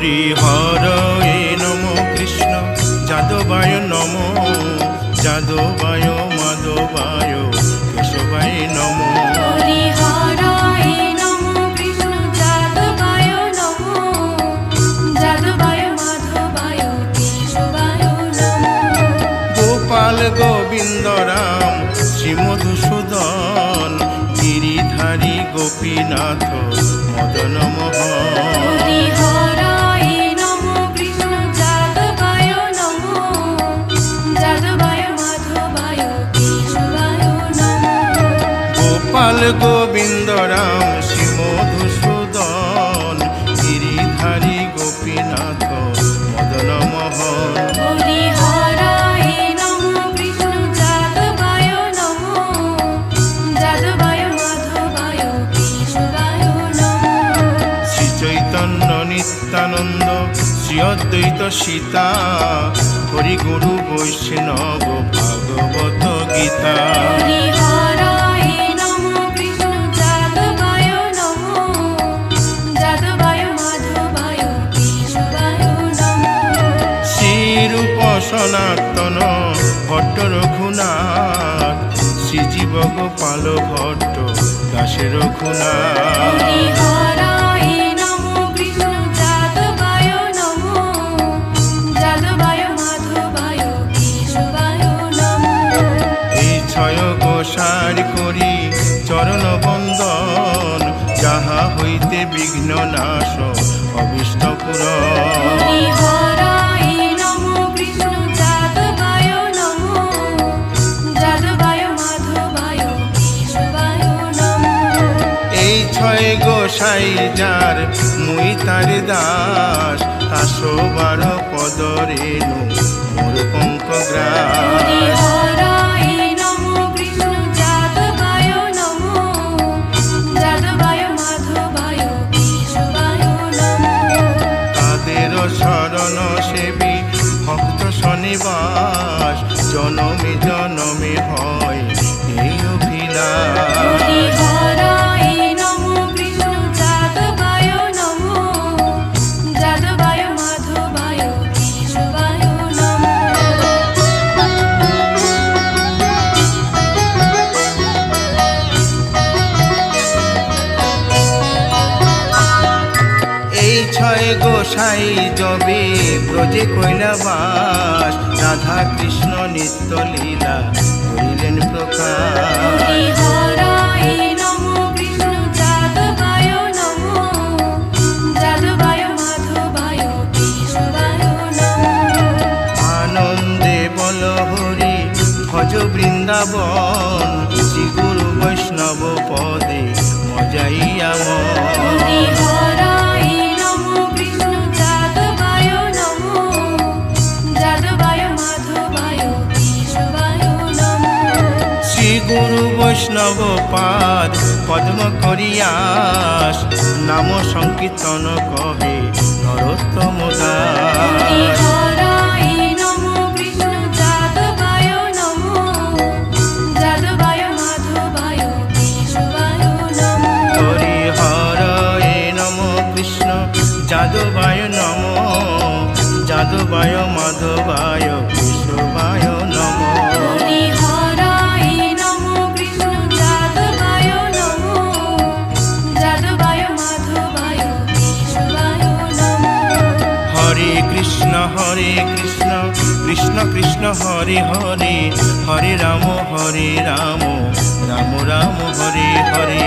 হরি হরয়ে নম কৃষ্ণ যাদবায় নম যাদবায় মাধবায় কেশবায় নম হরি হরয়ে নম কৃষ্ণ যাদবায় নম যাদবায় মাধবায় কেশবায় নম গোপাল গোবিন্দ রাম শ্রী মধুসূদন গিরিধারী গোপীনাথ মদন মোহন হরি হরয়ে নম কৃষ্ণ যাদবায় নম যাদবায় মাধবায় কেশবায় নম গোপাল গোবিন্দ রাম শ্রী মধুসূদন গিরিধারী গোপীনাথ মদন মোহন হরি হরয়ে নম কৃষ্ণ যাদবায় নম যাদবায় মাধবায় কেশবায় নম শ্রী চৈতন্য নিত্যানন্দ শ্রী অদ্বৈত সীতা হরি গুরু বৈষ্ণব ভাগবত গীতা হরি হরয়ে নম কৃষ্ণ যাদবায় নম যাদবায় মাধবায় কেশবায় নম শ্রীরূপ সনাতন ভট্ট রঘুনাথ শ্রীজীব গোপাল ভট্ট দাসে রঘুনাথ হরি হরয়ে নম কৃষ্ণ যাদবায় নম যাদবায় মাধবায় কেশবায় নম এই ছয় গোসার করি চরণ বন্দন যাহা হইতে বিঘ্ন নাশ অবিষ্ট পুরন হরি হরয়ে নম কৃষ্ণ যাদবায় নম যাদবায় মাধবায় কেশবায় নম এই ছয় গোসাই যার মুই তার দাস তাসবার পদ রেণু মোর পঙ্ক হরি গ্রাস হরয়ে নম কৃষ্ণ যাদবায় নম যাদবায় মাধবায় কেশবায় নম তাদের শরণ সেবী ভক্ত শনিবাস জনমে জনমে হয় এই অভিলাষ হরি হরয়ে নম কৃষ্ণ যাদবায় নম যাদবায় মাধবায় কেশবায় নম এই ছয় গোসাই যবে ব্রজে কৈলাবাস রাধা কৃষ্ণ নিত্য লীলা করিলেন প্রকাশ হরি হরয়ে নম কৃষ্ণ যাদবায় নম যাদবায় মাধবায় কেশবায় নম আনন্দে বল হরি ভজ বৃন্দাবন শ্রী গুরু বৈষ্ণব পদে মজাইয়া হরি হরয়ে নম কৃষ্ণ যাদবায় নম যাদবায় মাধবায় কেশবায় নম শ্রী গুরু বৈষ্ণব পাদ পদ্ম করিয়াস নাম সংকীর্তন কহে নরোত্তম হরি দাস হরয়ে নম কৃষ্ণ যাদবায় নম যাদবায় মাধবায় কেশবায় নম হরি হরয়ে নম কৃষ্ণ যাদবায় নম যাদবায় মাধবায় কেশবায় নম হরি হরয়ে নম কৃষ্ণ যাদবায় নম যাদবায় মাধবায় কেশবায় নম হরে কৃষ্ণ কৃষ্ণ কৃষ্ণ হরে হরে হরে রাম রাম রাম হরে হরে